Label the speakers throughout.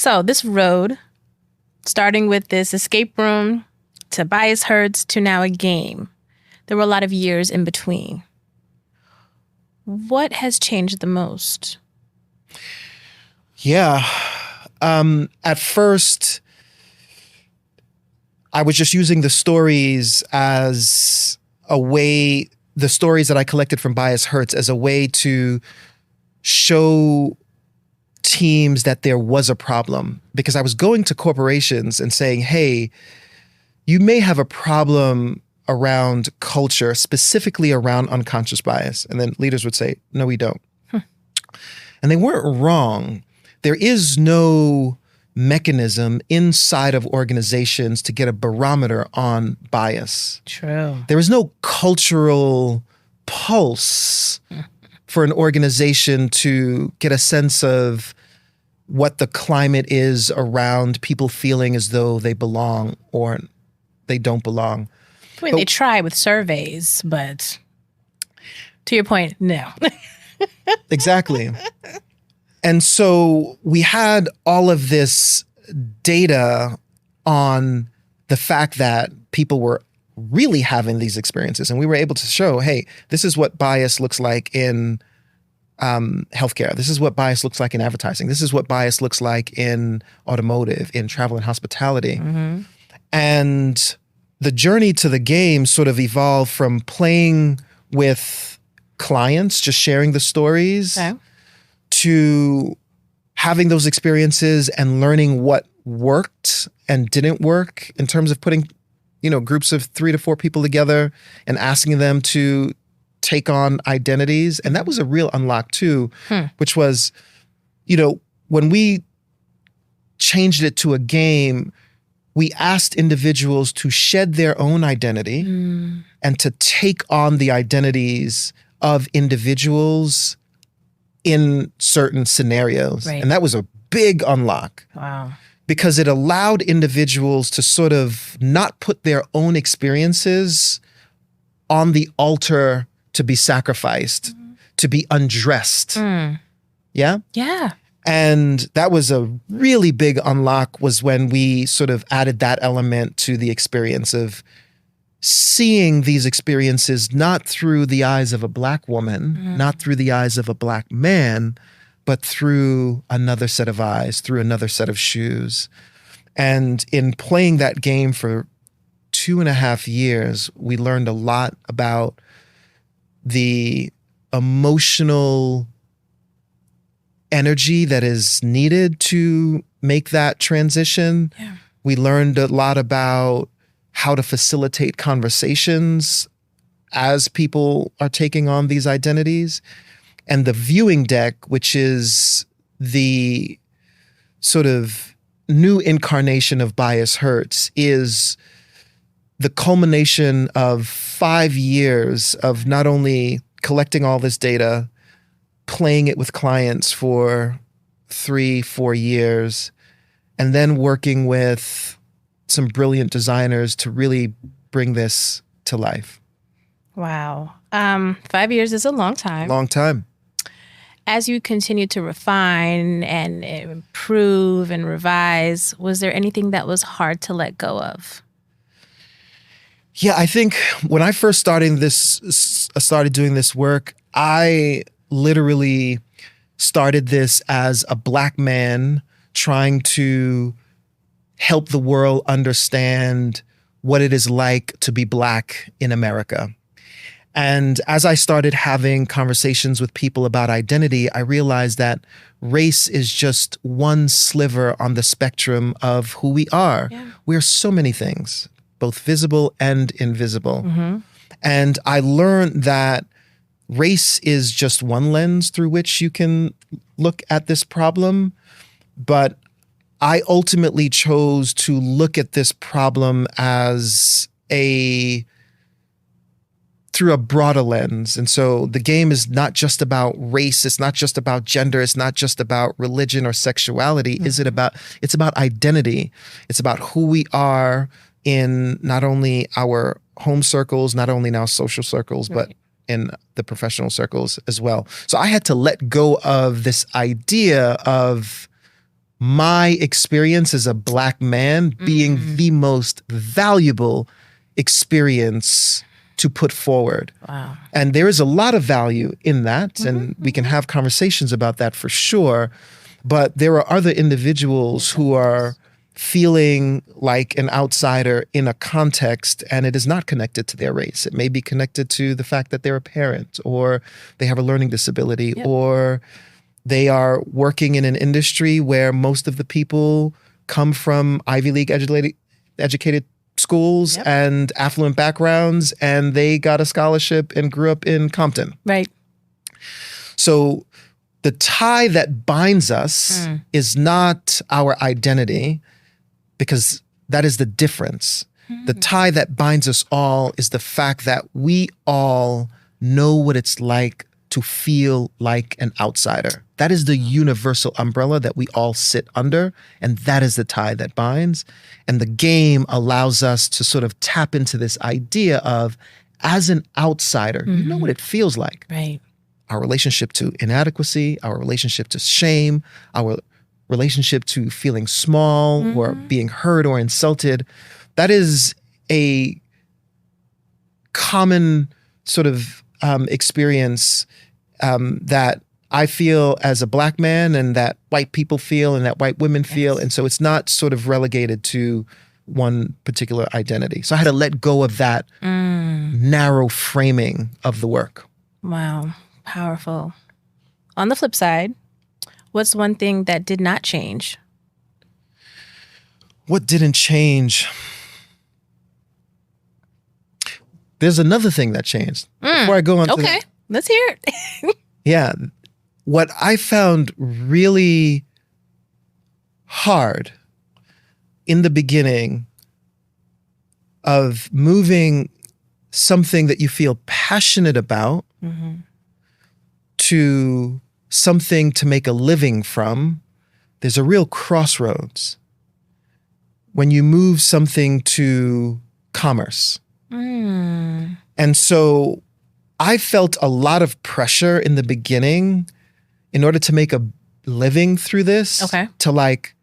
Speaker 1: So this road, starting with this escape room to Bias Hertz to now a game, there were a lot of years in between. What has changed the most?
Speaker 2: Yeah. At first, I was just using the stories as a way, the stories that I collected from Bias Hertz as a way to show teams that there was a problem. Because I was going to corporations and saying, hey, you may have a problem around culture, specifically around unconscious bias. And then leaders would say, no, we don't. And they weren't wrong. There is no mechanism inside of organizations to get a barometer on bias.
Speaker 1: True.
Speaker 2: There is no cultural pulse for an organization to get a sense of what the climate is around people feeling as though they belong or they don't belong.
Speaker 1: I mean, they try with surveys, but to your point, no.
Speaker 2: Exactly. And so we had all of this data on the fact that people were really having these experiences. And we were able to show, hey, this is what bias looks like in healthcare. This is what bias looks like in advertising. This is what bias looks like in automotive, in travel and hospitality. Mm-hmm. And the journey to the game sort of evolved from playing with clients, just sharing the stories, to having those experiences and learning what worked and didn't work in terms of putting, groups of 3 to 4 people together and asking them to take on identities. And that was a real unlock too, which was, when we changed it to a game, we asked individuals to shed their own identity and to take on the identities of individuals in certain scenarios. Right. And that was a big unlock.
Speaker 1: Wow.
Speaker 2: Because it allowed individuals to sort of not put their own experiences on the altar to be sacrificed, to be undressed. Yeah?
Speaker 1: Yeah.
Speaker 2: And that was a really big unlock, was when we sort of added that element to the experience of seeing these experiences not through the eyes of a Black woman, not through the eyes of a Black man, but through another set of eyes, through another set of shoes. And in playing that game for 2.5 years, we learned a lot about the emotional energy that is needed to make that transition.
Speaker 1: Yeah.
Speaker 2: We learned a lot about how to facilitate conversations as people are taking on these identities. And the viewing deck, which is the sort of new incarnation of Bias Hertz, is the culmination of 5 years of not only collecting all this data, playing it with clients for 3-4 years, and then working with some brilliant designers to really bring this to life.
Speaker 1: Wow. 5 years is a long time.
Speaker 2: Long time.
Speaker 1: As you continue to refine and improve and revise, was there anything that was hard to let go of?
Speaker 2: Yeah, I think when I first started doing this work, I literally started this as a Black man trying to help the world understand what it is like to be Black in America. And as I started having conversations with people about identity, I realized that race is just one sliver on the spectrum of who we are. Yeah. We're so many things, both visible and invisible. Mm-hmm. And I learned that race is just one lens through which you can look at this problem. But I ultimately chose to look at this problem as through a broader lens. And so the game is not just about race. It's not just about gender. It's not just about religion or sexuality. Mm-hmm. It's about identity. It's about who we are in not only our home circles, not only in our social circles, right, but in the professional circles as well. So I had to let go of this idea of my experience as a Black man being the most valuable experience to put forward.
Speaker 1: Wow.
Speaker 2: And there is a lot of value in that, and we can have conversations about that for sure. But there are other individuals who are feeling like an outsider in a context, and it is not connected to their race. It may be connected to the fact that they're a parent, or they have a learning disability, or they are working in an industry where most of the people come from Ivy League educated schools and affluent backgrounds, and they got a scholarship and grew up in Compton.
Speaker 1: Right.
Speaker 2: So the tie that binds us is not our identity, because that is the difference. The tie that binds us all is the fact that we all know what it's like to feel like an outsider. That is the universal umbrella that we all sit under, and that is the tie that binds. And the game allows us to sort of tap into this idea of, as an outsider, you know what it feels like.
Speaker 1: Right.
Speaker 2: Our relationship to inadequacy, our relationship to shame, our relationship to feeling small or being hurt or insulted. That is a common sort of experience that I feel as a Black man, and that white people feel, and that white women feel. And so it's not sort of relegated to one particular identity. So I had to let go of that narrow framing of the work.
Speaker 1: Wow. Powerful. On the flip side, what's one thing that did not change?
Speaker 2: What didn't change? There's another thing that changed. Before I go on to
Speaker 1: Okay. Let's hear it.
Speaker 2: Yeah. What I found really hard in the beginning of moving something that you feel passionate about to something to make a living from, there's a real crossroads when you move something to commerce. And so I felt a lot of pressure in the beginning in order to make a living through this, to like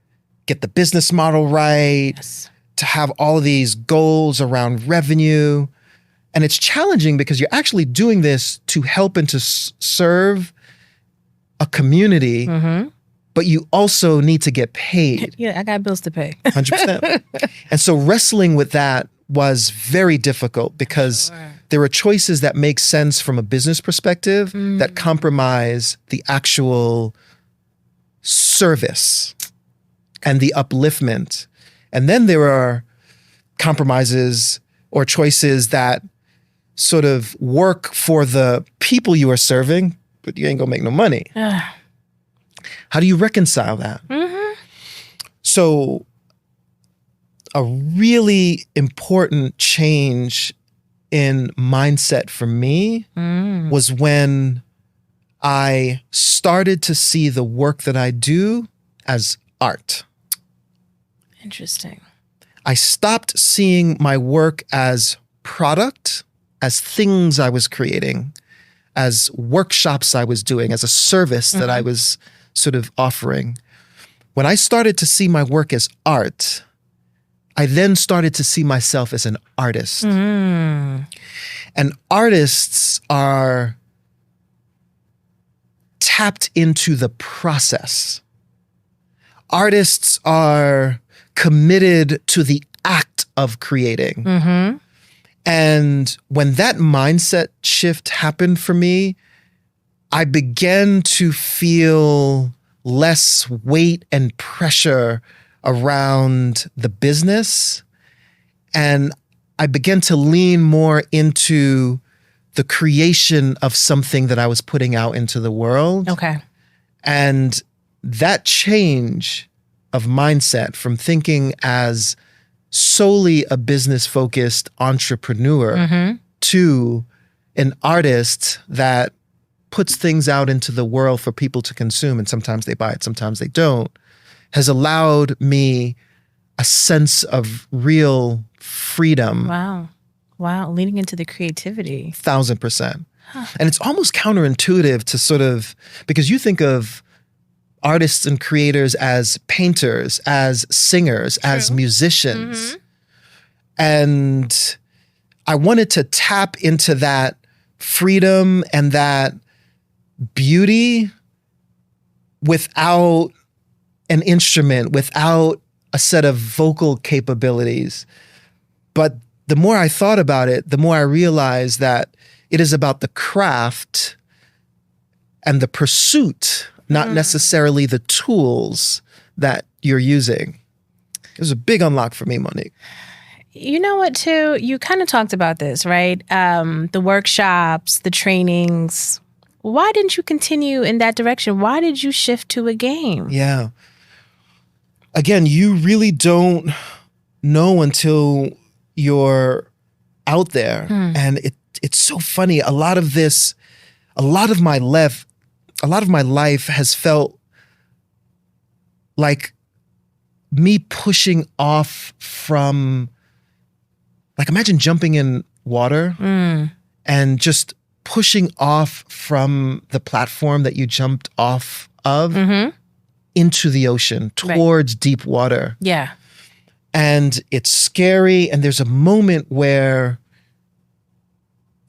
Speaker 2: get the business model right, to have all of these goals around revenue. And it's challenging because you're actually doing this to help and to serve a community, but you also need to get paid.
Speaker 1: Yeah, I got bills to pay.
Speaker 2: 100%. And so wrestling with that was very difficult because there were choices that make sense from a business perspective that compromise the actual service and the upliftment. And then there are compromises or choices that sort of work for the people you are serving, but you ain't gonna make no money. How do you reconcile that? So a really important change in mindset for me was when I started to see the work that I do as art.
Speaker 1: Interesting.
Speaker 2: I stopped seeing my work as product, as things I was creating, as workshops I was doing, as a service that I was sort of offering. When I started to see my work as art, I then started to see myself as an artist. And artists are tapped into the process. Artists are committed to the act of creating. And when that mindset shift happened for me, I began to feel less weight and pressure around the business. And I began to lean more into the creation of something that I was putting out into the world. And that change of mindset from thinking as solely a business-focused entrepreneur to an artist that puts things out into the world for people to consume, and sometimes they buy it, sometimes they don't, has allowed me a sense of real freedom.
Speaker 1: Wow. Leaning into the creativity.
Speaker 2: 1,000%. And it's almost counterintuitive to sort of, because you think of artists and creators as painters, as singers, as musicians. And I wanted to tap into that freedom and that beauty without an instrument, without a set of vocal capabilities. But the more I thought about it, the more I realized that it is about the craft and the pursuit, not necessarily the tools that you're using. It was a big unlock for me, Monique.
Speaker 1: You know what, too? You kind of talked about this, right? The workshops, the trainings. Why didn't you continue in that direction? Why did you shift to a game?
Speaker 2: Yeah. Again, you really don't know until you're out there. And it's so funny. A lot of my life has felt like me pushing off from, like, imagine jumping in water and just pushing off from the platform that you jumped off of into the ocean, towards deep water.
Speaker 1: Yeah.
Speaker 2: And it's scary. And there's a moment where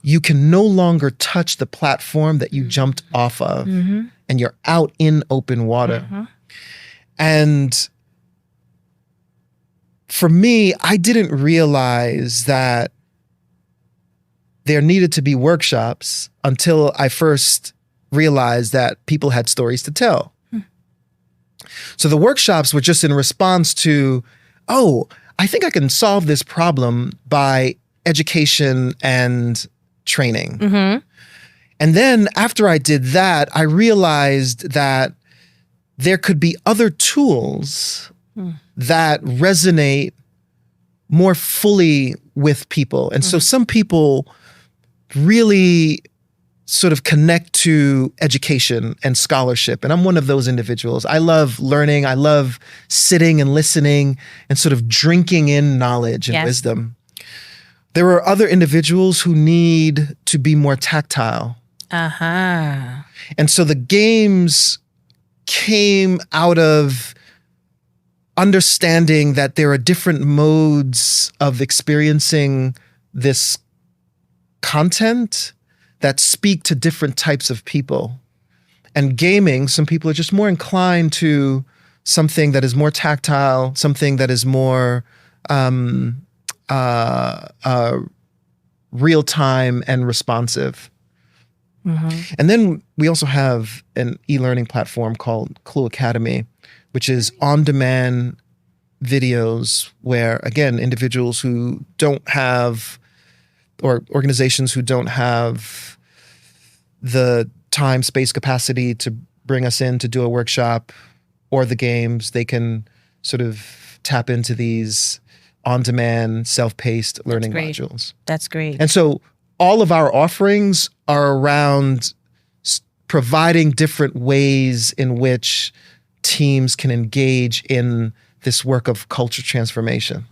Speaker 2: you can no longer touch the platform that you jumped off of, and you're out in open water. And for me, I didn't realize that there needed to be workshops until I first realized that people had stories to tell. So the workshops were just in response to, oh, I think I can solve this problem by education and training. And then after I did that, I realized that there could be other tools that resonate more fully with people. And so some people really sort of connect to education and scholarship. And I'm one of those individuals. I love learning. I love sitting and listening and sort of drinking in knowledge and wisdom. There are other individuals who need to be more tactile. And so the games came out of understanding that there are different modes of experiencing this content that speak to different types of people. And gaming, some people are just more inclined to something that is more tactile, something that is more real-time and responsive. And then we also have an e-learning platform called Clue Academy, which is on-demand videos where, again, individuals who don't have, or organizations who don't have the time, space, capacity to bring us in to do a workshop or the games, they can sort of tap into these on-demand, self-paced learning modules.
Speaker 1: That's great.
Speaker 2: And so all of our offerings are around providing different ways in which teams can engage in this work of culture transformation.